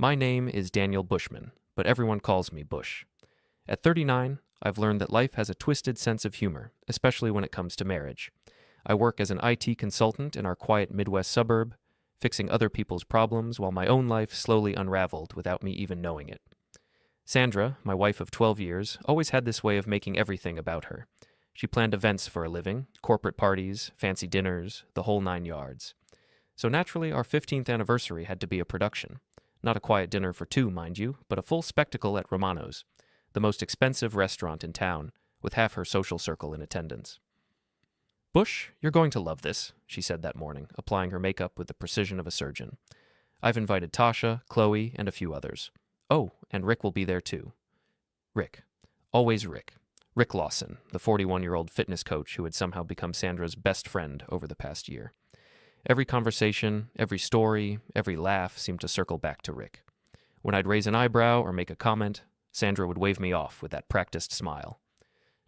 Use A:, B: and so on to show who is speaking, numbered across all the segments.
A: My name is Daniel Bushman, but everyone calls me Bush. At 39, I've learned that life has a twisted sense of humor, especially when it comes to marriage. I work as an IT consultant in our quiet Midwest suburb, fixing other people's problems while my own life slowly unraveled without me even knowing it. Sandra, my wife of 12 years, always had this way of making everything about her. She planned events for a living, corporate parties, fancy dinners, the whole 9 yards. So naturally, our 15th anniversary had to be a production. Not a quiet dinner for two, mind you, but a full spectacle at Romano's, the most expensive restaurant in town, with half her social circle in attendance. "Bush, you're going to love this," she said that morning, applying her makeup with the precision of a surgeon. "I've invited Tasha, Qley, and a few others. Oh, and Rick will be there too." Rick. Always Rick. Rick Lawson, the 41-year-old fitness coach who had somehow become Sandra's best friend over the past year. Every conversation, every story, every laugh seemed to circle back to Rick. When I'd raise an eyebrow or make a comment, Sandra would wave me off with that practiced smile.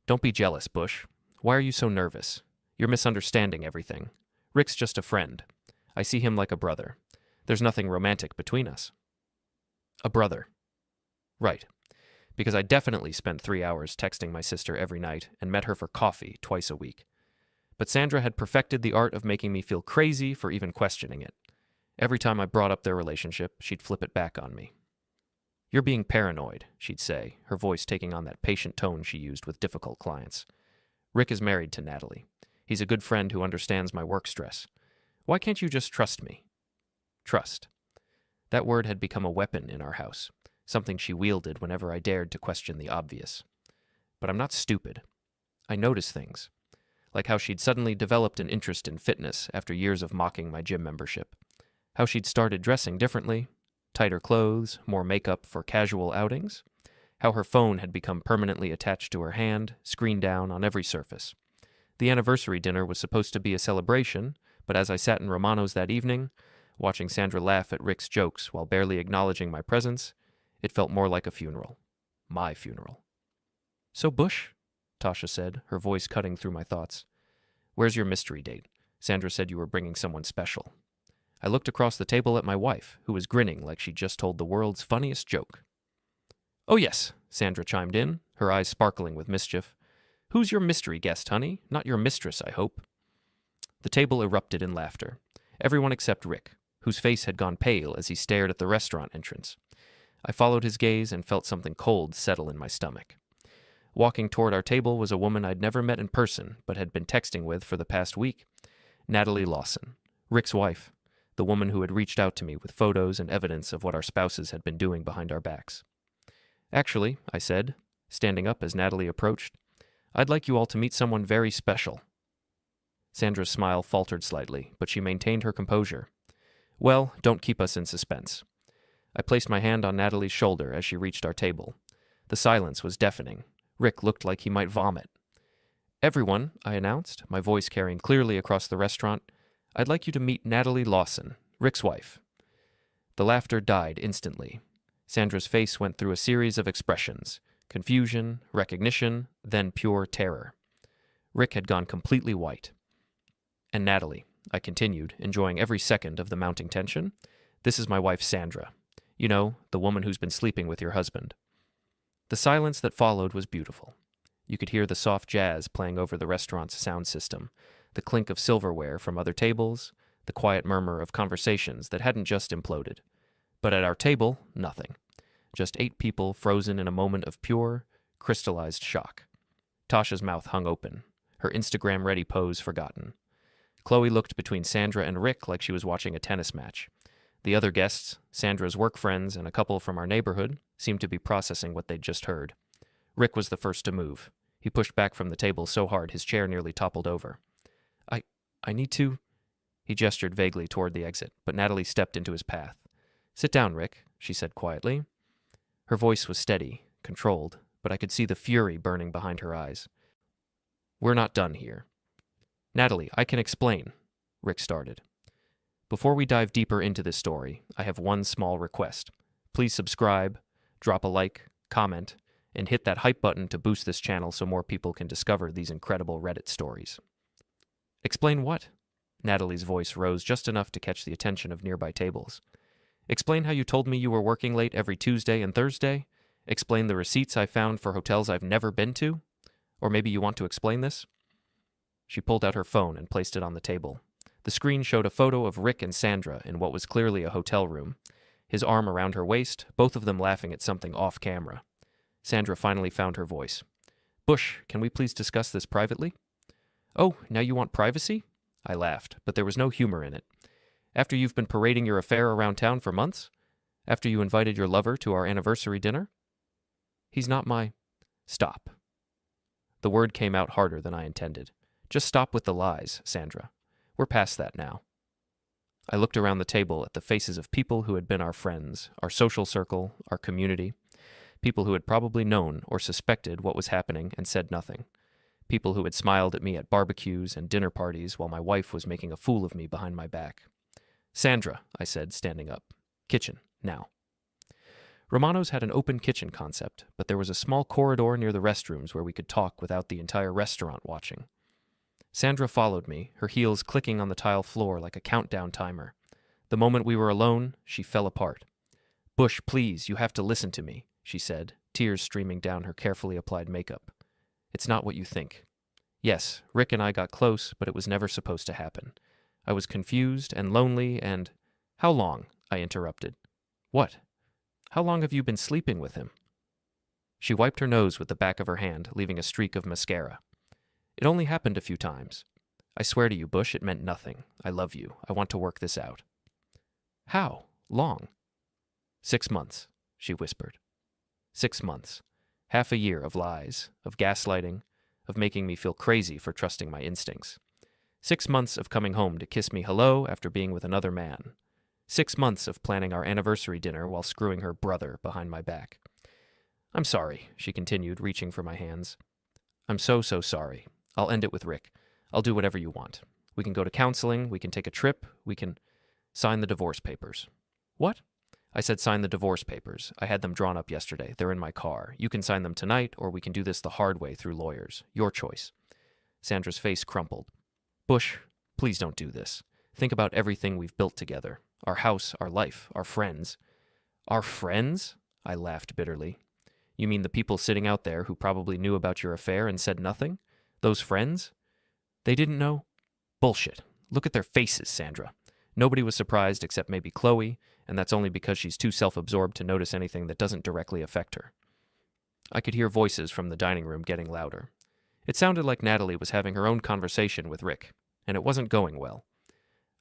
A: "Don't be jealous, Bush. Why are you so nervous? You're misunderstanding everything. Rick's just a friend. I see him like a brother. There's nothing romantic between us." A brother. Right. Because I definitely spent 3 hours texting my sister every night and met her for coffee twice a week. But Sandra had perfected the art of making me feel crazy for even questioning it. Every time I brought up their relationship, she'd flip it back on me. "You're being paranoid," she'd say, her voice taking on that patient tone she used with difficult clients. "Rick is married to Natalie. He's a good friend who understands my work stress. Why can't you just trust me?" Trust. That word had become a weapon in our house, something she wielded whenever I dared to question the obvious. But I'm not stupid. I notice things. Like how she'd suddenly developed an interest in fitness after years of mocking my gym membership. How she'd started dressing differently, tighter clothes, more makeup for casual outings. How her phone had become permanently attached to her hand, screen down on every surface. The anniversary dinner was supposed to be a celebration, but as I sat in Romano's that evening, watching Sandra laugh at Rick's jokes while barely acknowledging my presence, it felt more like a funeral. My funeral. "So, Bush," Tasha said, her voice cutting through my thoughts. "Where's your mystery date? Sandra said you were bringing someone special." I looked across the table at my wife, who was grinning like she'd just told the world's funniest joke. "Oh yes," Sandra chimed in, her eyes sparkling with mischief. "Who's your mystery guest, honey? Not your mistress, I hope." The table erupted in laughter. Everyone except Rick, whose face had gone pale as he stared at the restaurant entrance. I followed his gaze and felt something cold settle in my stomach. Walking toward our table was a woman I'd never met in person, but had been texting with for the past week. Natalie Lawson, Rick's wife, the woman who had reached out to me with photos and evidence of what our spouses had been doing behind our backs. "Actually," I said, standing up as Natalie approached, "I'd like you all to meet someone very special." Sandra's smile faltered slightly, but she maintained her composure. "Well, don't keep us in suspense." I placed my hand on Natalie's shoulder as she reached our table. The silence was deafening. Rick looked like he might vomit. "Everyone," I announced, my voice carrying clearly across the restaurant, "I'd like you to meet Natalie Lawson, Rick's wife." The laughter died instantly. Sandra's face went through a series of expressions: confusion, recognition, then pure terror. Rick had gone completely white. "And Natalie," I continued, enjoying every second of the mounting tension, "this is my wife Sandra. You know, the woman who's been sleeping with your husband." The silence that followed was beautiful. You could hear the soft jazz playing over the restaurant's sound system, the clink of silverware from other tables, the quiet murmur of conversations that hadn't just imploded. But at our table, nothing. Just 8 people frozen in a moment of pure, crystallized shock. Tasha's mouth hung open, her Instagram-ready pose forgotten. Qley looked between Sandra and Rick like she was watching a tennis match. The other guests, Sandra's work friends and a couple from our neighborhood, seemed to be processing what they'd just heard. Rick was the first to move. He pushed back from the table so hard his chair nearly toppled over. I need to..." He gestured vaguely toward the exit, but Natalie stepped into his path. "Sit down, Rick," she said quietly. Her voice was steady, controlled, but I could see the fury burning behind her eyes. "We're not done here." "Natalie, I can explain," Rick started. "Before we dive deeper into this story, I have one small request. Please subscribe, drop a like, comment, and hit that hype button to boost this channel so more people can discover these incredible Reddit stories." "Explain what?" Natalie's voice rose just enough to catch the attention of nearby tables. Explain how you told me you were working late every Tuesday and Thursday? Explain the receipts I found for hotels I've never been to? Or maybe you want to explain this? She pulled out her phone and placed it on the table. The screen showed a photo of Rick and Sandra in what was clearly a hotel room, his arm around her waist, both of them laughing at something off camera. Sandra finally found her voice. Bush, can we please discuss this privately? Oh, now you want privacy? I laughed, but there was no humor in it. After you've been parading your affair around town for months? After you invited your lover to our anniversary dinner? He's not my... Stop. The word came out harder than I intended. Just stop with the lies, Sandra. We're past that now. I looked around the table at the faces of people who had been our friends, our social circle, our community, people who had probably known or suspected what was happening and said nothing, people who had smiled at me at barbecues and dinner parties while my wife was making a fool of me behind my back. Sandra, I said, standing up. Kitchen, now. Romano's had an open kitchen concept, but there was a small corridor near the restrooms where we could talk without the entire restaurant watching. Sandra followed me, her heels clicking on the tile floor like a countdown timer. The moment we were alone, she fell apart. Bush, please, you have to listen to me, she said, tears streaming down her carefully applied makeup. It's not what you think. Yes, Rick and I got close, but it was never supposed to happen. I was confused and lonely and... How long? I interrupted. What? How long have you been sleeping with him? She wiped her nose with the back of her hand, leaving a streak of mascara. It only happened a few times. I swear to you, Bush, it meant nothing. I love you. I want to work this out. How? Long? 6 months, she whispered. 6 months. Half a year of lies, of gaslighting, of making me feel crazy for trusting my instincts. 6 months of coming home to kiss me hello after being with another man. 6 months of planning our anniversary dinner while screwing her brother behind my back. I'm sorry, she continued, reaching for my hands. I'm so sorry. I'll end it with Rick. I'll do whatever you want. We can go to counseling, we can take a trip, we can sign the divorce papers. What? I said sign the divorce papers. I had them drawn up yesterday. They're in my car. You can sign them tonight, or we can do this the hard way through lawyers. Your choice. Sandra's face crumpled. Bush, please don't do this. Think about everything we've built together. Our house, our life, our friends. Our friends? I laughed bitterly. You mean the people sitting out there who probably knew about your affair and said nothing? Those friends? They didn't know? Bullshit. Look at their faces, Sandra. Nobody was surprised except maybe Qley, and that's only because she's too self-absorbed to notice anything that doesn't directly affect her. I could hear voices from the dining room getting louder. It sounded like Natalie was having her own conversation with Rick, and it wasn't going well.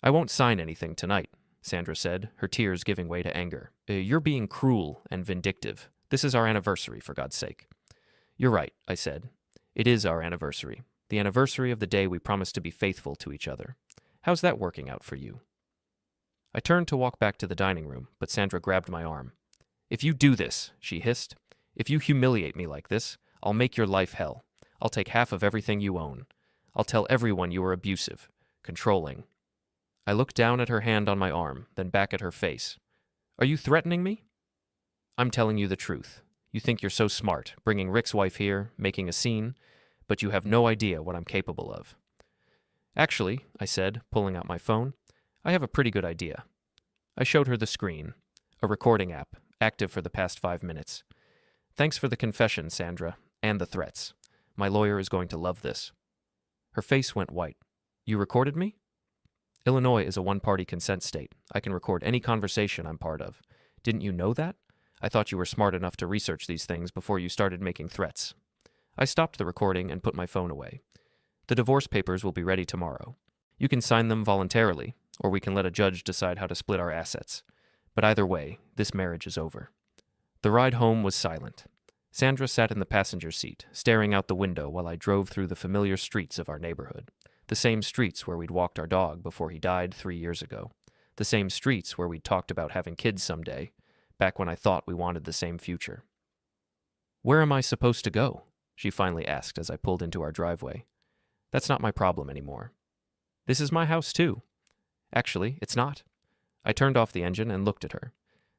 A: I won't sign anything tonight, Sandra said, her tears giving way to anger. You're being cruel and vindictive. This is our anniversary, for God's sake. You're right, I said. It is our anniversary. The anniversary of the day we promised to be faithful to each other. How's that working out for you? I turned to walk back to the dining room, but Sandra grabbed my arm. If you do this, she hissed, if you humiliate me like this, I'll make your life hell. I'll take half of everything you own. I'll tell everyone you are abusive, controlling. I looked down at her hand on my arm, then back at her face. Are you threatening me? I'm telling you the truth. You think you're so smart, bringing Rick's wife here, making a scene, but you have no idea what I'm capable of. Actually, I said, pulling out my phone, I have a pretty good idea. I showed her the screen, a recording app, active for the past 5 minutes. Thanks for the confession, Sandra, and the threats. My lawyer is going to love this. Her face went white. You recorded me? Illinois is a one-party consent state. I can record any conversation I'm part of. Didn't you know that? I thought you were smart enough to research these things before you started making threats. I stopped the recording and put my phone away. The divorce papers will be ready tomorrow. You can sign them voluntarily, or we can let a judge decide how to split our assets. But either way, this marriage is over. The ride home was silent. Sandra sat in the passenger seat, staring out the window while I drove through the familiar streets of our neighborhood. The same streets where we'd walked our dog before he died 3 years ago. The same streets where we'd talked about having kids someday, back when I thought we wanted the same future. Where am I supposed to go? She finally asked as I pulled into our driveway. That's not my problem anymore. This is my house too. Actually, it's not. I turned off the engine and looked at her.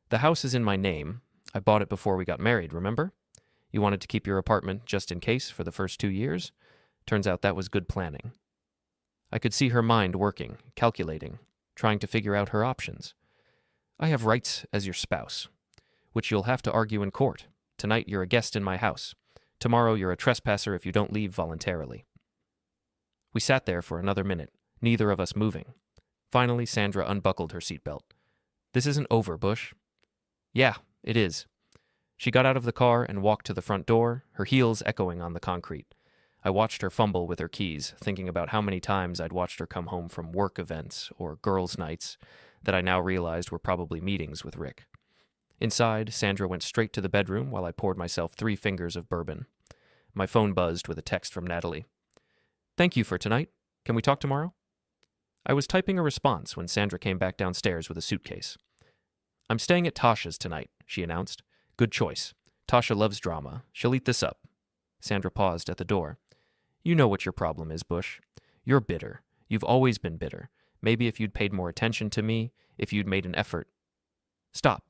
A: The house is in my name. I bought it before we got married, remember? You wanted to keep your apartment just in case for the first 2 years? Turns out that was good planning. I could see her mind working, calculating, trying to figure out her options. I have rights as your spouse, which you'll have to argue in court. Tonight you're a guest in my house. Tomorrow you're a trespasser if you don't leave voluntarily. We sat there for another minute, neither of us moving. Finally, Sandra unbuckled her seatbelt. This isn't over, Bush. Yeah, it is. She got out of the car and walked to the front door, her heels echoing on the concrete. I watched her fumble with her keys, thinking about how many times I'd watched her come home from work events or girls' nights that I now realized were probably meetings with Rick. Inside, Sandra went straight to the bedroom while I poured myself 3 fingers of bourbon. My phone buzzed with a text from Natalie. Thank you for tonight. Can we talk tomorrow? I was typing a response when Sandra came back downstairs with a suitcase. I'm staying at Tasha's tonight, she announced. Good choice. Tasha loves drama. She'll eat this up. Sandra paused at the door. You know what your problem is, Bush. You're bitter. You've always been bitter. Maybe if you'd paid more attention to me, if you'd made an effort. Stop.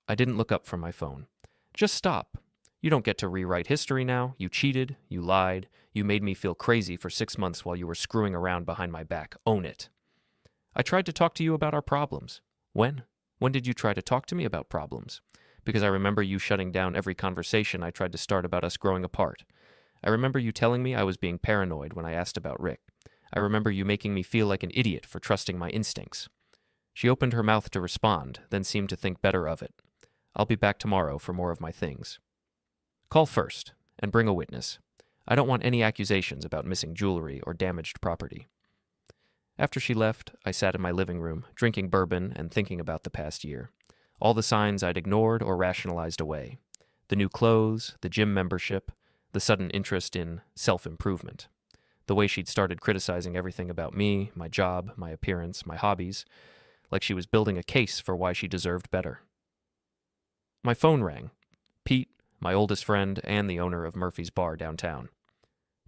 A: I didn't look up from my phone. Just stop. You don't get to rewrite history now. You cheated. You lied. You made me feel crazy for 6 months while you were screwing around behind my back. Own it. I tried to talk to you about our problems. When? When did you try to talk to me about problems? Because I remember you shutting down every conversation I tried to start about us growing apart. I remember you telling me I was being paranoid when I asked about Rick. I remember you making me feel like an idiot for trusting my instincts. She opened her mouth to respond, then seemed to think better of it. I'll be back tomorrow for more of my things. Call first, and bring a witness. I don't want any accusations about missing jewelry or damaged property. After she left, I sat in my living room, drinking bourbon and thinking about the past year. All the signs I'd ignored or rationalized away. The new clothes, the gym membership, the sudden interest in self-improvement. The way she'd started criticizing everything about me, my job, my appearance, my hobbies, like she was building a case for why she deserved better. My phone rang. Pete, my oldest friend, and the owner of Murphy's Bar downtown.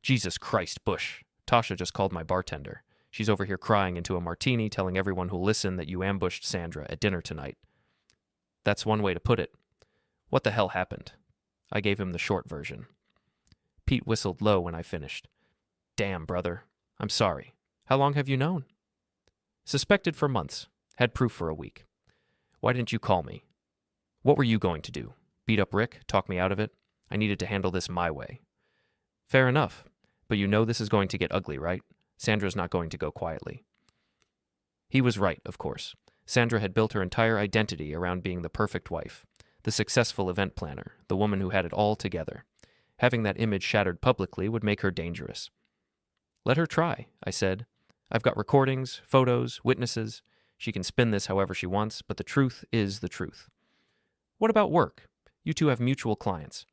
A: Jesus Christ, Bush. Tasha just called my bartender. She's over here crying into a martini, telling everyone who'll listen that you ambushed Sandra at dinner tonight. That's one way to put it. What the hell happened? I gave him the short version. Pete whistled low when I finished. Damn, brother. I'm sorry. How long have you known? Suspected for months. Had proof for a week. Why didn't you call me? What were you going to do? Beat up Rick? Talk me out of it? I needed to handle this my way. Fair enough. But you know this is going to get ugly, right? Sandra's not going to go quietly. He was right, of course. Sandra had built her entire identity around being the perfect wife, the successful event planner, the woman who had it all together. Having that image shattered publicly would make her dangerous. Let her try, I said. I've got recordings, photos, witnesses. She can spin this however she wants, but the truth is the truth. What about work? You two have mutual clients.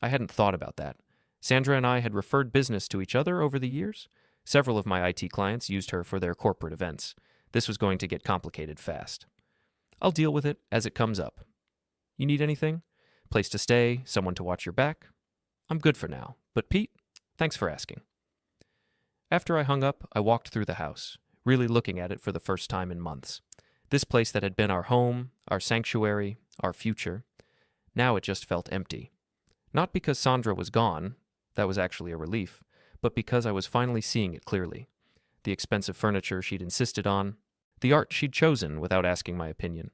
A: I hadn't thought about that. Sandra and I had referred business to each other over the years. Several of my IT clients used her for their corporate events. This was going to get complicated fast. I'll deal with it as it comes up. You need anything? Place to stay? Someone to watch your back? I'm good for now. But Pete, thanks for asking. After I hung up, I walked through the house, really looking at it for the first time in months. This place that had been our home, our sanctuary, our future. Now it just felt empty. Not because Sandra was gone, that was actually a relief, but because I was finally seeing it clearly. The expensive furniture she'd insisted on, the art she'd chosen without asking my opinion,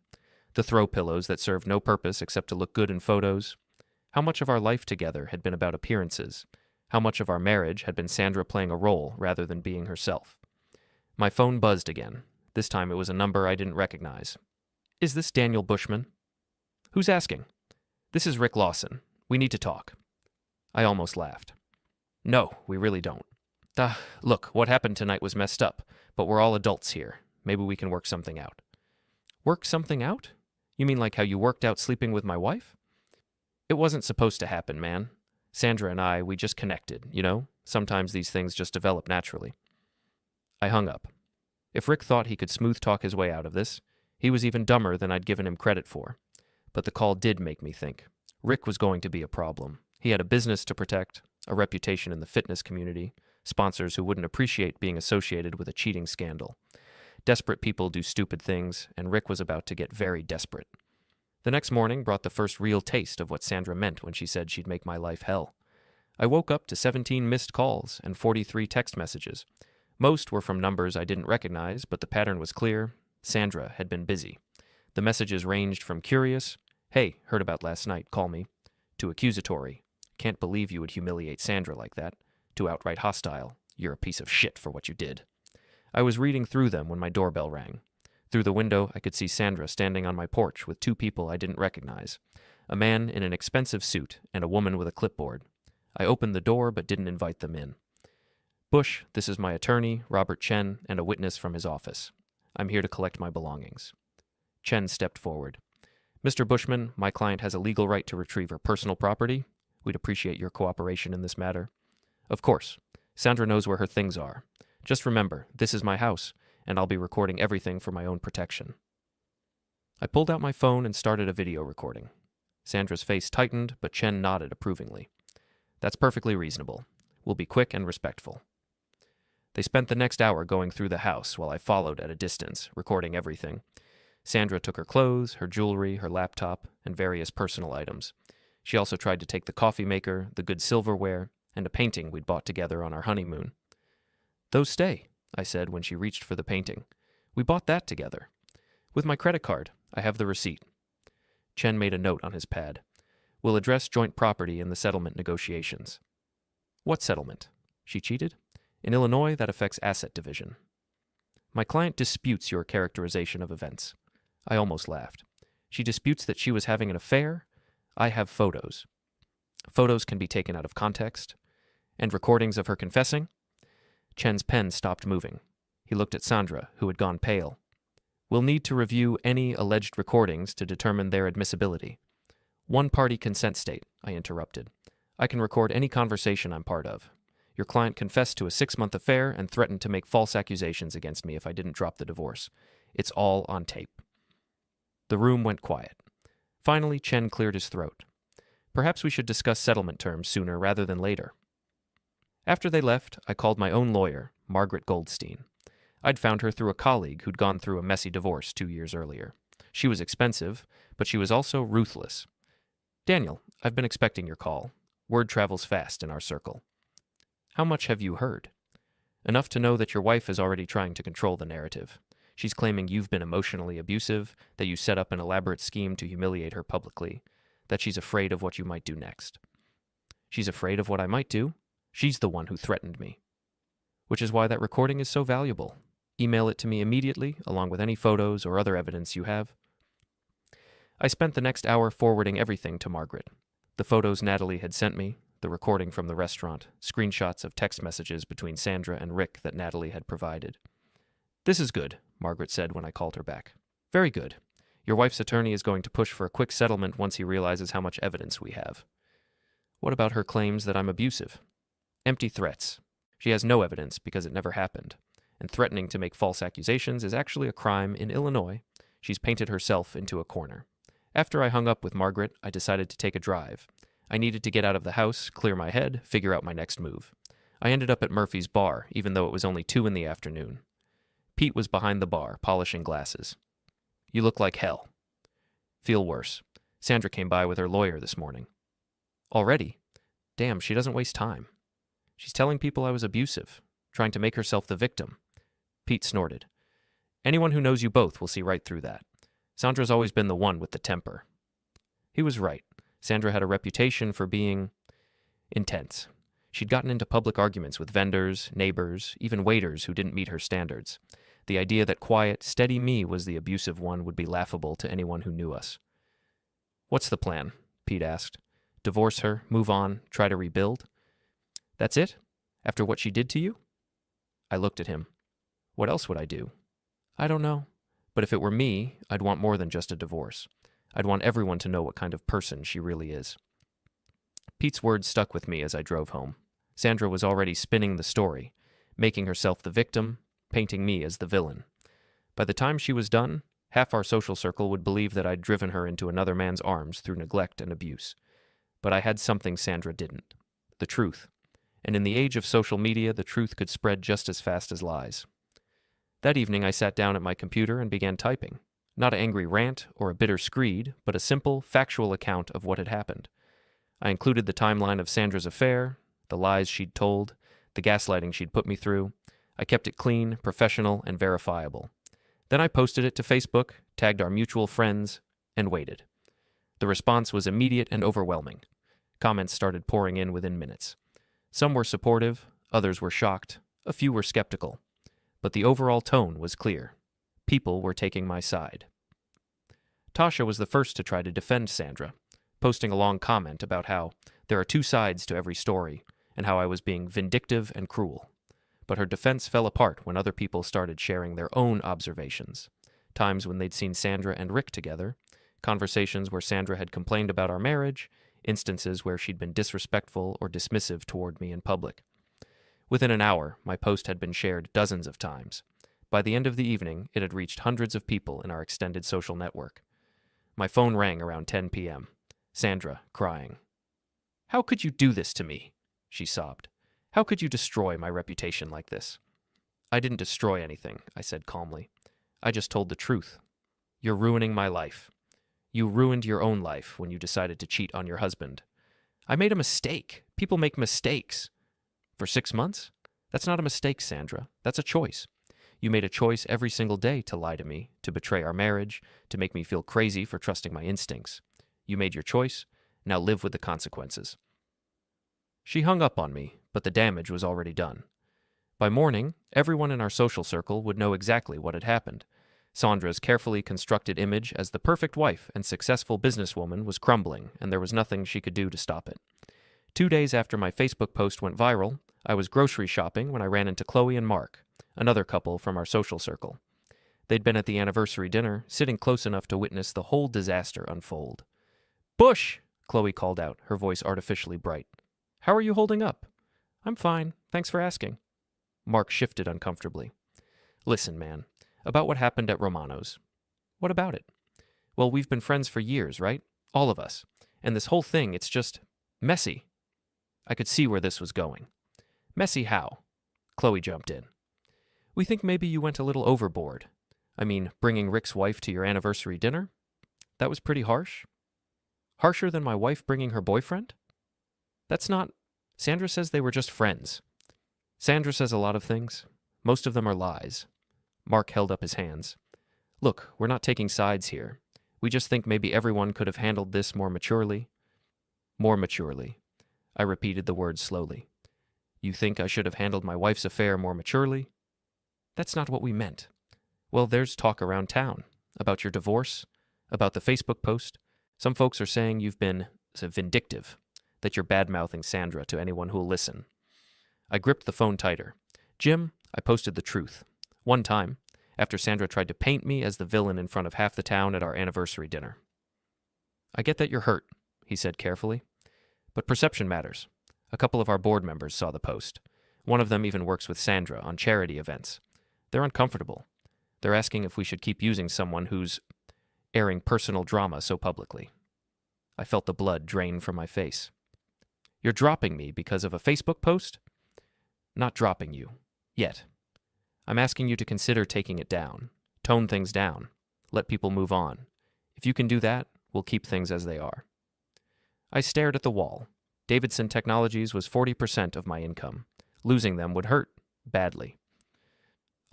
A: the throw pillows that served no purpose except to look good in photos. How much of our life together had been about appearances? How much of our marriage had been Sandra playing a role rather than being herself? My phone buzzed again. This time it was a number I didn't recognize. Is this Daniel Bushman? Who's asking? This is Rick Lawson. We need to talk. I almost laughed. No, we really don't. Look, what happened tonight was messed up, but we're all adults here. Maybe we can work something out. Work something out? You mean like how you worked out sleeping with my wife? It wasn't supposed to happen, man. Sandra and I, we just connected, you know? Sometimes these things just develop naturally. I hung up. If Rick thought he could smooth talk his way out of this, he was even dumber than I'd given him credit for. But the call did make me think. Rick was going to be a problem. He had a business to protect, a reputation in the fitness community, sponsors who wouldn't appreciate being associated with a cheating scandal. Desperate people do stupid things, and Rick was about to get very desperate. The next morning brought the first real taste of what Sandra meant when she said she'd make my life hell. I woke up to 17 missed calls and 43 text messages. Most were from numbers I didn't recognize, but the pattern was clear. Sandra had been busy. The messages ranged from curious, "Hey, heard about last night, call me," to accusatory, "Can't believe you would humiliate Sandra like that," to outright hostile, "You're a piece of shit for what you did." I was reading through them when my doorbell rang. Through the window, I could see Sandra standing on my porch with two people I didn't recognize, a man in an expensive suit and a woman with a clipboard. I opened the door but didn't invite them in. "Bush, this is my attorney, Robert Chen, and a witness from his office. I'm here to collect my belongings." Chen stepped forward. "Mr. Bushman, my client has a legal right to retrieve her personal property. We'd appreciate your cooperation in this matter." "Of course. Sandra knows where her things are. Just remember, this is my house, and I'll be recording everything for my own protection." I pulled out my phone and started a video recording. Sandra's face tightened, but Chen nodded approvingly. "That's perfectly reasonable. We'll be quick and respectful." They spent the next hour going through the house while I followed at a distance, recording everything. Sandra took her clothes, her jewelry, her laptop, and various personal items. She also tried to take the coffee maker, the good silverware, and a painting we'd bought together on our honeymoon. "Those stay," I said when she reached for the painting. "We bought that together. With my credit card. I have the receipt." Chen made a note on his pad. "We'll address joint property in the settlement negotiations." "What settlement?" She cheated. "In Illinois, that affects asset division." "My client disputes your characterization of events." I almost laughed. "She disputes that she was having an affair? I have photos." "Photos can be taken out of context." "And recordings of her confessing?" Chen's pen stopped moving. He looked at Sandra, who had gone pale. "We'll need to review any alleged recordings to determine their admissibility." "One-party consent state," I interrupted. "I can record any conversation I'm part of. Your client confessed to a 6-month affair and threatened to make false accusations against me if I didn't drop the divorce. It's all on tape." The room went quiet. Finally, Chen cleared his throat. "Perhaps we should discuss settlement terms sooner rather than later." After they left, I called my own lawyer, Margaret Goldstein. I'd found her through a colleague who'd gone through a messy divorce 2 years earlier. She was expensive, but she was also ruthless. "Daniel, I've been expecting your call. Word travels fast in our circle." "How much have you heard?" "Enough to know that your wife is already trying to control the narrative. She's claiming you've been emotionally abusive, that you set up an elaborate scheme to humiliate her publicly, that she's afraid of what you might do next." "She's afraid of what I might do? She's the one who threatened me." "Which is why that recording is so valuable. Email it to me immediately, along with any photos or other evidence you have." I spent the next hour forwarding everything to Margaret. The photos Natalie had sent me, the recording from the restaurant, screenshots of text messages between Sandra and Rick that Natalie had provided. "This is good," Margaret said when I called her back. "Very good. Your wife's attorney is going to push for a quick settlement once he realizes how much evidence we have." "What about her claims that I'm abusive?" "Empty threats. She has no evidence because it never happened. And threatening to make false accusations is actually a crime in Illinois. She's painted herself into a corner." After I hung up with Margaret, I decided to take a drive. I needed to get out of the house, clear my head, figure out my next move. I ended up at Murphy's bar, even though it was only 2 in the afternoon. Pete was behind the bar, polishing glasses. "You look like hell." "Feel worse. Sandra came by with her lawyer this morning." "Already? Damn, she doesn't waste time. She's telling people I was abusive, trying to make herself the victim." Pete snorted. "Anyone who knows you both will see right through that. Sandra's always been the one with the temper." He was right. Sandra had a reputation for being intense. She'd gotten into public arguments with vendors, neighbors, even waiters who didn't meet her standards. The idea that quiet, steady me was the abusive one would be laughable to anyone who knew us. "What's the plan?" Pete asked. "Divorce her, move on, try to rebuild?" "That's it? After what she did to you?" I looked at him. "What else would I do?" "I don't know. But if it were me, I'd want more than just a divorce. I'd want everyone to know what kind of person she really is." Pete's words stuck with me as I drove home. Sandra was already spinning the story, making herself the victim, painting me as the villain. By the time she was done, half our social circle would believe that I'd driven her into another man's arms through neglect and abuse. But I had something Sandra didn't: the truth. And in the age of social media, the truth could spread just as fast as lies. That evening, I sat down at my computer and began typing. Not an angry rant or a bitter screed, but a simple, factual account of what had happened. I included the timeline of Sandra's affair, the lies she'd told, the gaslighting she'd put me through. I kept it clean, professional, and verifiable. Then I posted it to Facebook, tagged our mutual friends, and waited. The response was immediate and overwhelming. Comments started pouring in within minutes. Some were supportive, others were shocked, a few were skeptical. But the overall tone was clear. People were taking my side. Tasha was the first to try to defend Sandra, posting a long comment about how there are two sides to every story and how I was being vindictive and cruel. But her defense fell apart when other people started sharing their own observations, times when they'd seen Sandra and Rick together, conversations where Sandra had complained about our marriage, instances where she'd been disrespectful or dismissive toward me in public. Within an hour, my post had been shared dozens of times. By the end of the evening, it had reached hundreds of people in our extended social network. My phone rang around 10 p.m. Sandra, crying. "How could you do this to me?" she sobbed. "How could you destroy my reputation like this?" "I didn't destroy anything," I said calmly. "I just told the truth. You're ruining my life. You ruined your own life when you decided to cheat on your husband. I made a mistake. People make mistakes. For 6 months? That's not a mistake, Sandra. That's a choice. You made a choice every single day to lie to me, to betray our marriage, to make me feel crazy for trusting my instincts. You made your choice. Now live with the consequences." She hung up on me, but the damage was already done. By morning, everyone in our social circle would know exactly what had happened. Sandra's carefully constructed image as the perfect wife and successful businesswoman was crumbling, and there was nothing she could do to stop it. 2 days after my Facebook post went viral, I was grocery shopping when I ran into Qley and Mark, another couple from our social circle. They'd been at the anniversary dinner, sitting close enough to witness the whole disaster unfold. "Bush!" Qley called out, her voice artificially bright. "How are you holding up?" "I'm fine. Thanks for asking." Mark shifted uncomfortably. "Listen, man, about what happened at Romano's." "What about it?" "Well, we've been friends for years, right? All of us. And this whole thing, it's just messy." I could see where this was going. "Messy how?" Qley jumped in. "We think maybe you went a little overboard. I mean, bringing Rick's wife to your anniversary dinner? That was pretty harsh." "Harsher than my wife bringing her boyfriend?" "That's not... Sandra says they were just friends." "Sandra says a lot of things. Most of them are lies." Mark held up his hands. "Look, we're not taking sides here. We just think maybe everyone could have handled this more maturely." "More maturely." I repeated the words slowly. "You think I should have handled my wife's affair more maturely?" "That's not what we meant." "Well, there's talk around town. About your divorce. About the Facebook post. Some folks are saying you've been vindictive. That you're bad-mouthing Sandra to anyone who'll listen." I gripped the phone tighter. "Jim, I posted the truth. One time, after Sandra tried to paint me as the villain in front of half the town at our anniversary dinner." "I get that you're hurt," he said carefully. "But perception matters. A couple of our board members saw the post. One of them even works with Sandra on charity events. They're uncomfortable. They're asking if we should keep using someone who's airing personal drama so publicly." I felt the blood drain from my face. "You're dropping me because of a Facebook post?" "Not dropping you. Yet. I'm asking you to consider taking it down. Tone things down. Let people move on. If you can do that, we'll keep things as they are." I stared at the wall. Davidson Technologies was 40% of my income. Losing them would hurt. Badly.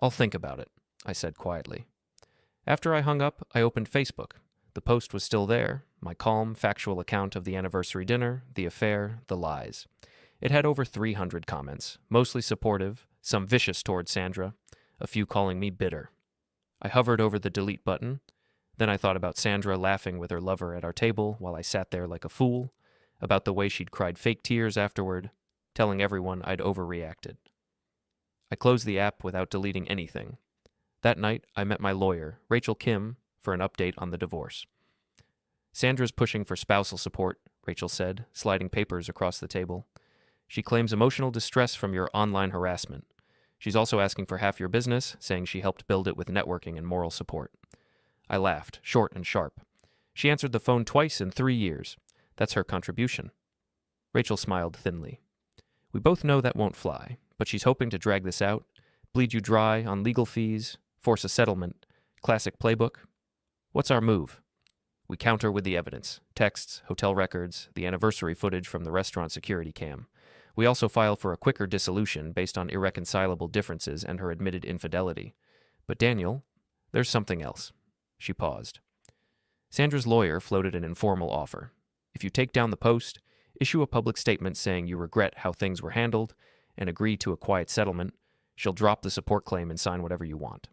A: "I'll think about it," I said quietly. After I hung up, I opened Facebook. The post was still there, my calm, factual account of the anniversary dinner, the affair, the lies. It had over 300 comments, mostly supportive, some vicious toward Sandra, a few calling me bitter. I hovered over the delete button. Then I thought about Sandra laughing with her lover at our table while I sat there like a fool, about the way she'd cried fake tears afterward, telling everyone I'd overreacted. I closed the app without deleting anything. That night, I met my lawyer, Rachel Kim, for an update on the divorce. "Sandra's pushing for spousal support," Rachel said, sliding papers across the table. "She claims emotional distress from your online harassment. She's also asking for half your business, saying she helped build it with networking and moral support." I laughed, short and sharp. "She answered the phone twice in 3 years. That's her contribution." Rachel smiled thinly. "We both know that won't fly, but she's hoping to drag this out, bleed you dry on legal fees, force a settlement, classic playbook. What's our move? We counter with the evidence, texts, hotel records, the anniversary footage from the restaurant security cam. We also file for a quicker dissolution based on irreconcilable differences and her admitted infidelity. But Daniel, there's something else. She paused. Sandra's lawyer floated an informal offer. If you take down the post, issue a public statement saying you regret how things were handled, and agree to a quiet settlement, she'll drop the support claim and sign whatever you want.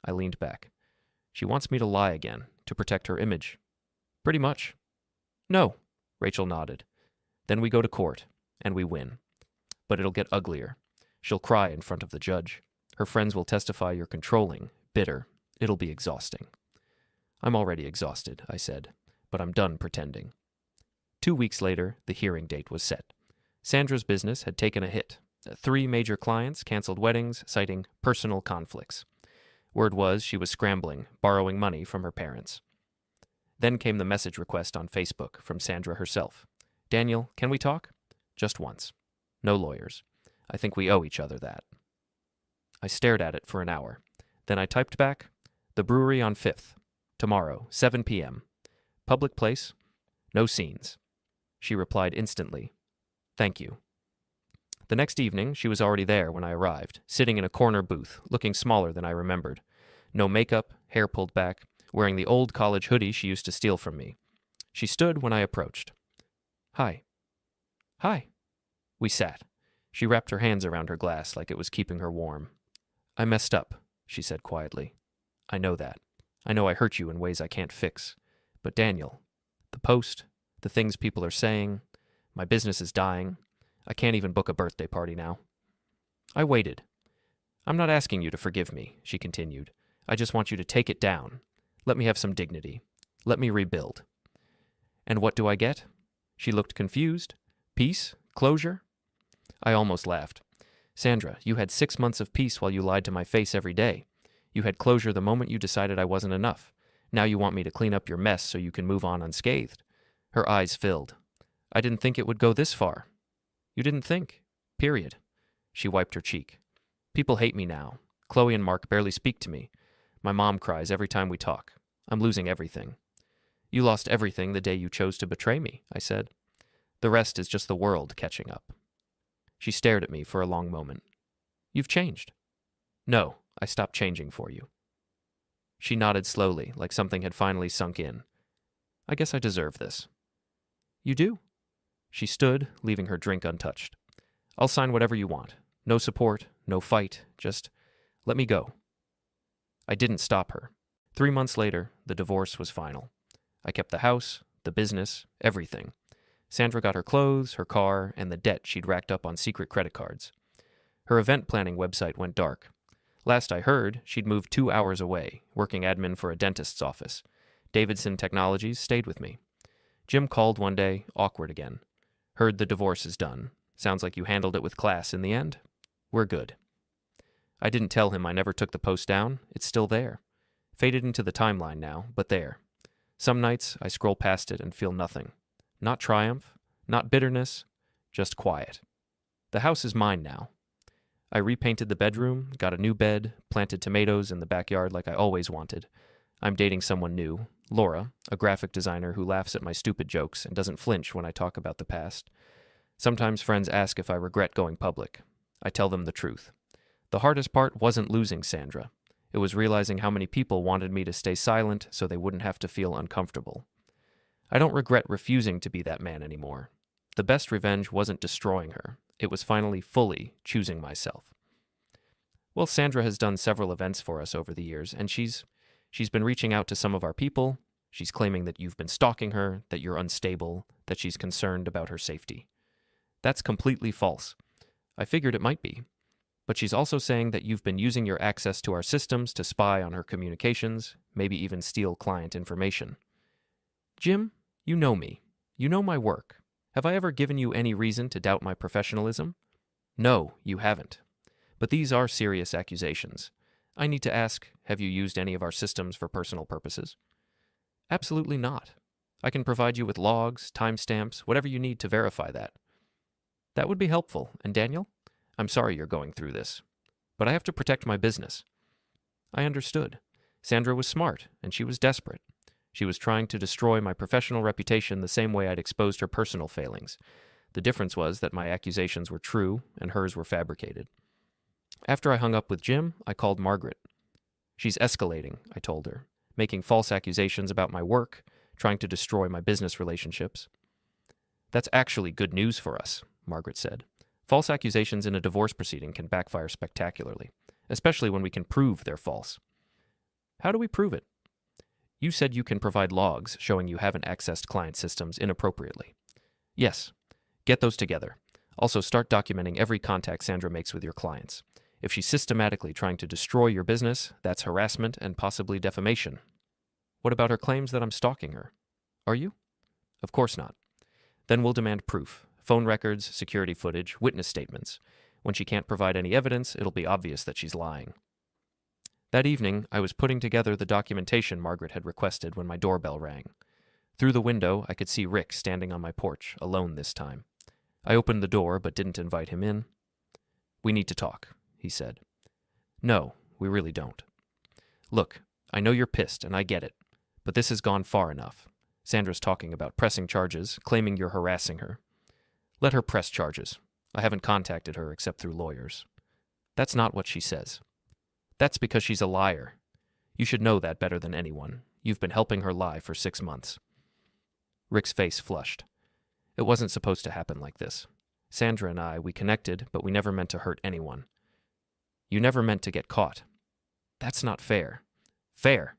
A: I leaned back. She wants me to lie again, to protect her image. Pretty much. No, Rachel nodded. Then we go to court, and we win. But it'll get uglier. She'll cry in front of the judge. Her friends will testify you're controlling, bitter. It'll be exhausting. I'm already exhausted, I said, but I'm done pretending. 2 weeks later, the hearing date was set. Sandra's business had taken a hit. 3 major clients canceled weddings, citing personal conflicts. Word was she was scrambling, borrowing money from her parents. Then came the message request on Facebook from Sandra herself. Daniel, can we talk? Just once. No lawyers. I think we owe each other that. I stared at it for an hour. Then I typed back, the brewery on 5th. Tomorrow, 7 p.m. Public place. No scenes. She replied instantly. Thank you. The next evening, she was already there when I arrived, sitting in a corner booth, looking smaller than I remembered. No makeup, hair pulled back, wearing the old college hoodie she used to steal from me. She stood when I approached. Hi. Hi. We sat. She wrapped her hands around her glass like it was keeping her warm. I messed up, she said quietly. I know that. I know I hurt you in ways I can't fix. But Daniel, the post, the things people are saying, my business is dying. I can't even book a birthday party now. I waited. I'm not asking you to forgive me, she continued. I just want you to take it down. Let me have some dignity. Let me rebuild. And what do I get? She looked confused. Peace? Closure? I almost laughed. Sandra, you had 6 months of peace while you lied to my face every day. You had closure the moment you decided I wasn't enough. Now you want me to clean up your mess so you can move on unscathed. Her eyes filled. I didn't think it would go this far. You didn't think. Period. She wiped her cheek. People hate me now. Qley and Mark barely speak to me. My mom cries every time we talk. I'm losing everything. You lost everything the day you chose to betray me, I said. The rest is just the world catching up. She stared at me for a long moment. You've changed. No, I stopped changing for you. She nodded slowly, like something had finally sunk in. I guess I deserve this. You do? She stood, leaving her drink untouched. I'll sign whatever you want. No support, no fight, just let me go. I didn't stop her. 3 months later, the divorce was final. I kept the house, the business, everything. Sandra got her clothes, her car, and the debt she'd racked up on secret credit cards. Her event planning website went dark. Last I heard, she'd moved 2 hours away, working admin for a dentist's office. Davidson Technologies stayed with me. Jim called one day, awkward again. Heard the divorce is done. Sounds like you handled it with class in the end. We're good. I didn't tell him I never took the post down. It's still there. Faded into the timeline now, but there. Some nights I scroll past it and feel nothing. Not triumph, not bitterness, just quiet. The house is mine now. I repainted the bedroom, got a new bed, planted tomatoes in the backyard like I always wanted. I'm dating someone new, Laura, a graphic designer who laughs at my stupid jokes and doesn't flinch when I talk about the past. Sometimes friends ask if I regret going public. I tell them the truth. The hardest part wasn't losing Sandra. It was realizing how many people wanted me to stay silent so they wouldn't have to feel uncomfortable. I don't regret refusing to be that man anymore. The best revenge wasn't destroying her. It was finally fully choosing myself. Well, Sandra has done several events for us over the years, and she's been reaching out to some of our people. She's claiming that you've been stalking her, that you're unstable, that she's concerned about her safety. That's completely false. I figured it might be. But she's also saying that you've been using your access to our systems to spy on her communications, maybe even steal client information. Jim, you know me. You know my work. Have I ever given you any reason to doubt my professionalism? No, you haven't. But these are serious accusations. I need to ask, have you used any of our systems for personal purposes? Absolutely not. I can provide you with logs, timestamps, whatever you need to verify that. That would be helpful. And Daniel, I'm sorry you're going through this, but I have to protect my business. I understood. Sandra was smart, and she was desperate. She was trying to destroy my professional reputation the same way I'd exposed her personal failings. The difference was that my accusations were true and hers were fabricated. After I hung up with Jim, I called Margaret. She's escalating, I told her. making false accusations about my work, trying to destroy my business relationships. That's actually good news for us, Margaret said. False accusations in a divorce proceeding can backfire spectacularly, especially when we can prove they're false. How do we prove it? You said you can provide logs showing you haven't accessed client systems inappropriately. Yes. Get those together. Also, start documenting every contact Sandra makes with your clients. If she's systematically trying to destroy your business, that's harassment and possibly defamation. What about her claims that I'm stalking her? Are you? Of course not. Then we'll demand proof. Phone records, security footage, witness statements. When she can't provide any evidence, it'll be obvious that she's lying. That evening, I was putting together the documentation Margaret had requested when my doorbell rang. Through the window, I could see Rick standing on my porch, alone this time. I opened the door, but didn't invite him in. "We need to talk," he said. "No, we really don't. Look, I know you're pissed, and I get it, but this has gone far enough. Sandra's talking about pressing charges, claiming you're harassing her. Let her press charges. I haven't contacted her except through lawyers. That's not what she says. That's because she's a liar. You should know that better than anyone. You've been helping her lie for 6 months." Rick's face flushed. It wasn't supposed to happen like this. Sandra and I, we connected, but we never meant to hurt anyone. You never meant to get caught. That's not fair. Fair.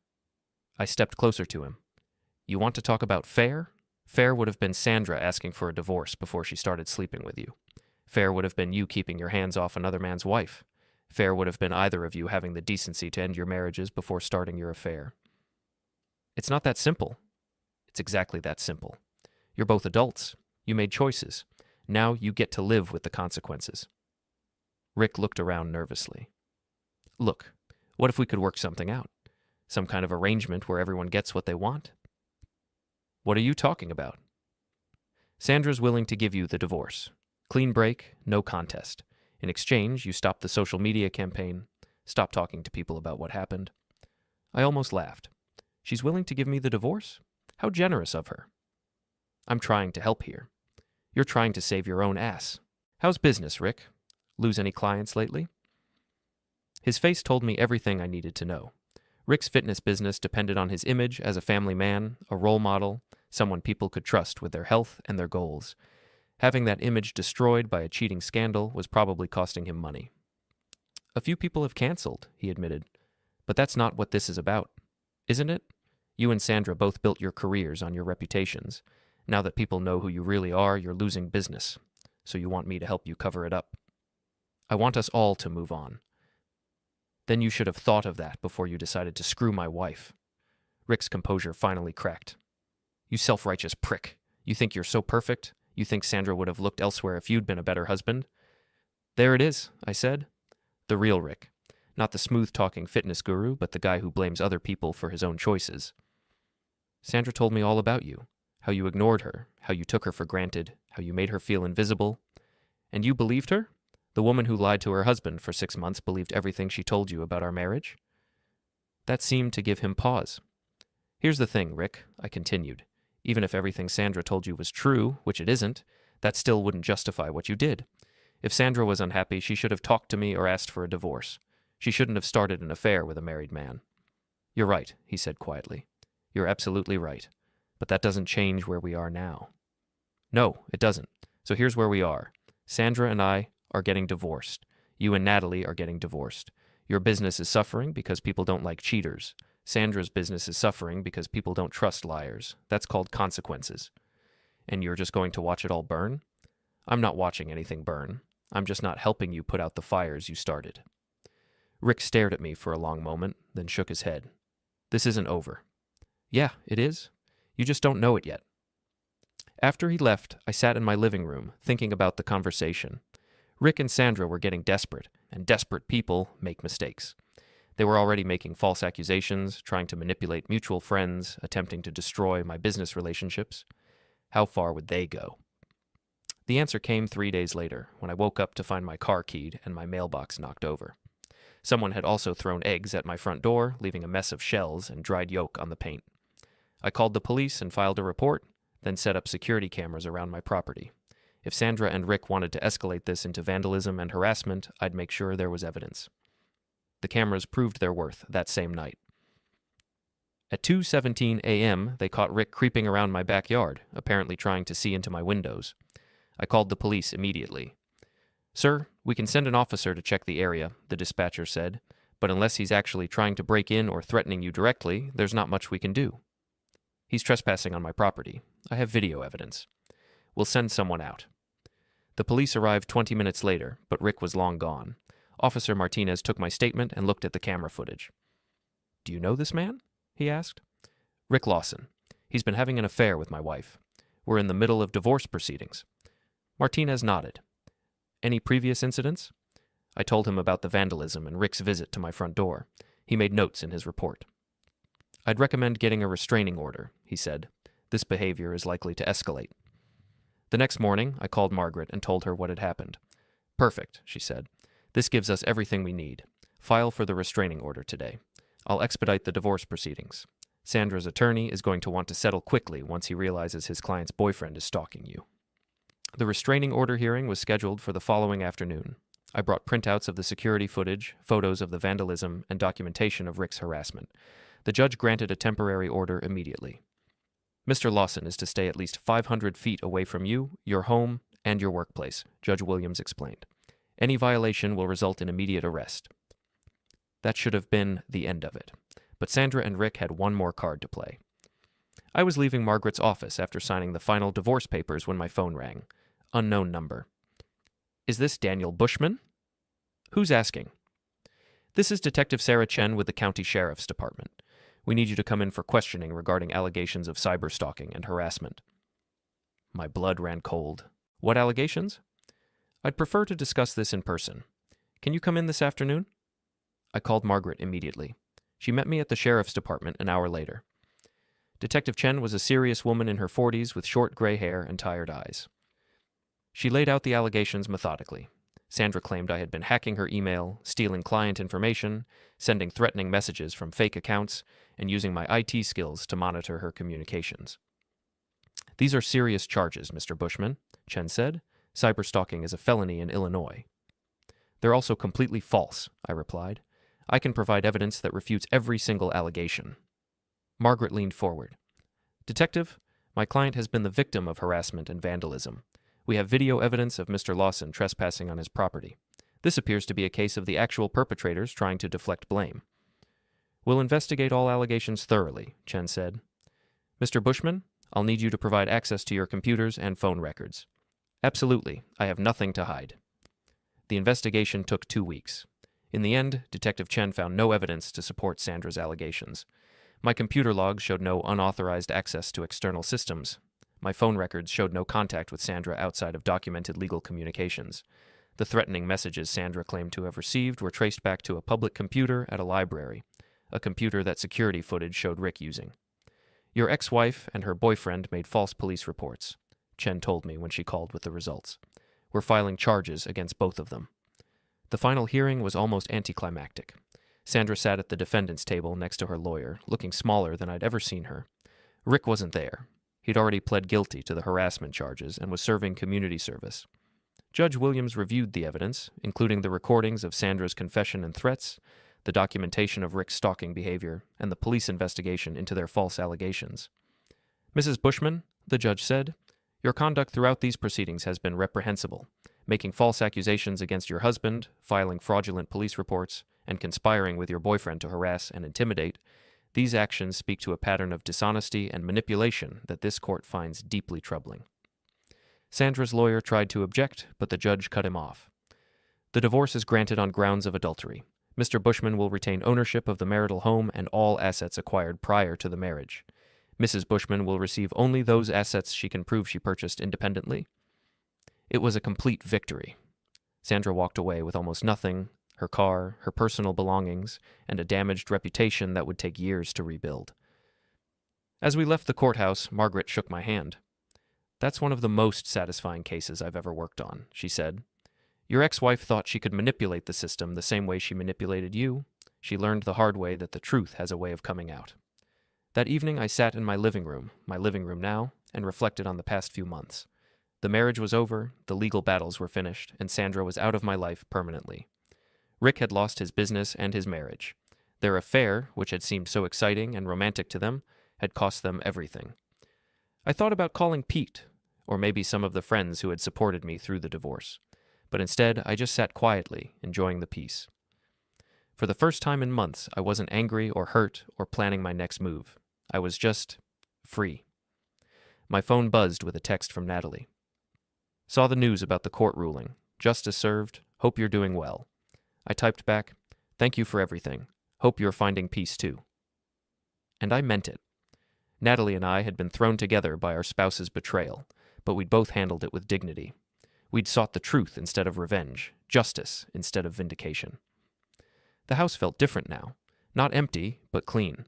A: I stepped closer to him. You want to talk about fair? Fair would have been Sandra asking for a divorce before she started sleeping with you. Fair would have been you keeping your hands off another man's wife. Fair would have been either of you having the decency to end your marriages before starting your affair. It's not that simple. It's exactly that simple. You're both adults. You made choices. Now you get to live with the consequences. Rick looked around nervously. Look, what if we could work something out? Some kind of arrangement where everyone gets what they want? What are you talking about? Sandra's willing to give you the divorce. Clean break, no contest. In exchange, you stop the social media campaign, stop talking to people about what happened. I almost laughed. She's willing to give me the divorce? How generous of her. I'm trying to help here. You're trying to save your own ass. How's business, Rick? Lose any clients lately? His face told me everything I needed to know. Rick's fitness business depended on his image as a family man, a role model, someone people could trust with their health and their goals. Having that image destroyed by a cheating scandal was probably costing him money. A few people have canceled, he admitted. But that's not what this is about, isn't it? You and Sandra both built your careers on your reputations. Now that people know who you really are, you're losing business. So you want me to help you cover it up. I want us all to move on. Then you should have thought of that before you decided to screw my wife. Rick's composure finally cracked. You self-righteous prick. You think you're so perfect? You think Sandra would have looked elsewhere if you'd been a better husband? There it is, I said. The real Rick. Not the smooth-talking fitness guru, but the guy who blames other people for his own choices. Sandra told me all about you. How you ignored her, how you took her for granted, how you made her feel invisible. And you believed her? The woman who lied to her husband for 6 months believed everything she told you about our marriage? That seemed to give him pause. Here's the thing, Rick, I continued. Even if everything Sandra told you was true, which it isn't, that still wouldn't justify what you did. If Sandra was unhappy, she should have talked to me or asked for a divorce. She shouldn't have started an affair with a married man. You're right, he said quietly. You're absolutely right. But that doesn't change where we are now. No, it doesn't. So here's where we are. Sandra and I are getting divorced. You and Natalie are getting divorced. Your business is suffering because people don't like cheaters. Sandra's business is suffering because people don't trust liars. That's called consequences. And you're just going to watch it all burn? I'm not watching anything burn. I'm just not helping you put out the fires you started. Rick stared at me for a long moment, then shook his head. This isn't over. Yeah, it is. You just don't know it yet. After he left, I sat in my living room, thinking about the conversation. Rick and Sandra were getting desperate, and desperate people make mistakes. They were already making false accusations, trying to manipulate mutual friends, attempting to destroy my business relationships. How far would they go? The answer came 3 days later, when I woke up to find my car keyed and my mailbox knocked over. Someone had also thrown eggs at my front door, leaving a mess of shells and dried yolk on the paint. I called the police and filed a report, then set up security cameras around my property. If Sandra and Rick wanted to escalate this into vandalism and harassment, I'd make sure there was evidence. The cameras proved their worth that same night. At 2:17 a.m., they caught Rick creeping around my backyard, apparently trying to see into my windows. I called the police immediately. "Sir, we can send an officer to check the area," the dispatcher said, "but unless he's actually trying to break in or threatening you directly, there's not much we can do." "He's trespassing on my property. I have video evidence." "We'll send someone out." The police arrived 20 minutes later, but Rick was long gone. Officer Martinez took my statement and looked at the camera footage. "Do you know this man?" he asked. "Rick Lawson. He's been having an affair with my wife. We're in the middle of divorce proceedings." Martinez nodded. "Any previous incidents?" I told him about the vandalism and Rick's visit to my front door. He made notes in his report. "I'd recommend getting a restraining order," he said. "This behavior is likely to escalate." The next morning, I called Margaret and told her what had happened. "Perfect," she said. "This gives us everything we need. File for the restraining order today. I'll expedite the divorce proceedings. Sandra's attorney is going to want to settle quickly once he realizes his client's boyfriend is stalking you." The restraining order hearing was scheduled for the following afternoon. I brought printouts of the security footage, photos of the vandalism, and documentation of Rick's harassment. The judge granted a temporary order immediately. "Mr. Lawson is to stay at least 500 feet away from you, your home, and your workplace," Judge Williams explained. "Any violation will result in immediate arrest." That should have been the end of it. But Sandra and Rick had one more card to play. I was leaving Margaret's office after signing the final divorce papers when my phone rang. Unknown number. "Is this Daniel Bushman?" "Who's asking?" "This is Detective Sarah Chen with the County Sheriff's Department. We need you to come in for questioning regarding allegations of cyberstalking and harassment." My blood ran cold. "What allegations?" "I'd prefer to discuss this in person. Can you come in this afternoon?" I called Margaret immediately. She met me at the Sheriff's Department an hour later. Detective Chen was a serious woman in her 40s with short gray hair and tired eyes. She laid out the allegations methodically. Sandra claimed I had been hacking her email, stealing client information, sending threatening messages from fake accounts, and using my IT skills to monitor her communications. "These are serious charges, Mr. Bushman," Chen said. "Cyberstalking is a felony in Illinois." "They're also completely false," I replied. "I can provide evidence that refutes every single allegation." Margaret leaned forward. "Detective, my client has been the victim of harassment and vandalism. We have video evidence of Mr. Lawson trespassing on his property. This appears to be a case of the actual perpetrators trying to deflect blame." "We'll investigate all allegations thoroughly," Chen said. "Mr. Bushman, I'll need you to provide access to your computers and phone records." "Absolutely. I have nothing to hide." The investigation took 2 weeks. In the end, Detective Chen found no evidence to support Sandra's allegations. My computer logs showed no unauthorized access to external systems. My phone records showed no contact with Sandra outside of documented legal communications. The threatening messages Sandra claimed to have received were traced back to a public computer at a library, a computer that security footage showed Rick using. "Your ex-wife and her boyfriend made false police reports," Chen told me when she called with the results. "We're filing charges against both of them." The final hearing was almost anticlimactic. Sandra sat at the defendant's table next to her lawyer, looking smaller than I'd ever seen her. Rick wasn't there. He'd already pled guilty to the harassment charges and was serving community service. Judge Williams reviewed the evidence, including the recordings of Sandra's confession and threats, the documentation of Rick's stalking behavior, and the police investigation into their false allegations. "Mrs. Bushman," the judge said, "your conduct throughout these proceedings has been reprehensible. Making false accusations against your husband, filing fraudulent police reports, and conspiring with your boyfriend to harass and intimidate, these actions speak to a pattern of dishonesty and manipulation that this court finds deeply troubling." Sandra's lawyer tried to object, but the judge cut him off. "The divorce is granted on grounds of adultery. Mr. Bushman will retain ownership of the marital home and all assets acquired prior to the marriage. Mrs. Bushman will receive only those assets she can prove she purchased independently." It was a complete victory. Sandra walked away with almost nothing, her car, her personal belongings, and a damaged reputation that would take years to rebuild. As we left the courthouse, Margaret shook my hand. "That's one of the most satisfying cases I've ever worked on," she said. "Your ex-wife thought she could manipulate the system the same way she manipulated you. She learned the hard way that the truth has a way of coming out." That evening I sat in my living room now, and reflected on the past few months. The marriage was over, the legal battles were finished, and Sandra was out of my life permanently. Rick had lost his business and his marriage. Their affair, which had seemed so exciting and romantic to them, had cost them everything. I thought about calling Pete, or maybe some of the friends who had supported me through the divorce, but instead I just sat quietly, enjoying the peace. For the first time in months, I wasn't angry or hurt or planning my next move. I was just free. My phone buzzed with a text from Natalie. Saw the news about the court ruling. Justice served. Hope you're doing well. I typed back, thank you for everything. Hope you're finding peace too. And I meant it. Natalie and I had been thrown together by our spouse's betrayal, but we'd both handled it with dignity. We'd sought the truth instead of revenge, justice instead of vindication. The house felt different now. Not empty, but clean.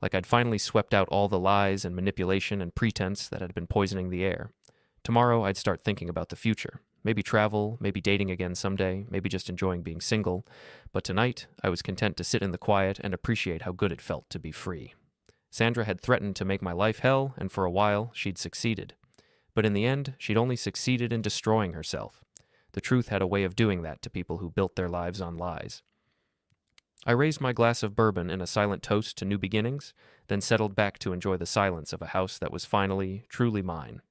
A: Like I'd finally swept out all the lies and manipulation and pretense that had been poisoning the air. Tomorrow I'd start thinking about the future. Maybe travel, maybe dating again someday, maybe just enjoying being single. But tonight, I was content to sit in the quiet and appreciate how good it felt to be free. Sandra had threatened to make my life hell, and for a while, she'd succeeded. But in the end, she'd only succeeded in destroying herself. The truth had a way of doing that to people who built their lives on lies. I raised my glass of bourbon in a silent toast to new beginnings, then settled back to enjoy the silence of a house that was finally, truly mine.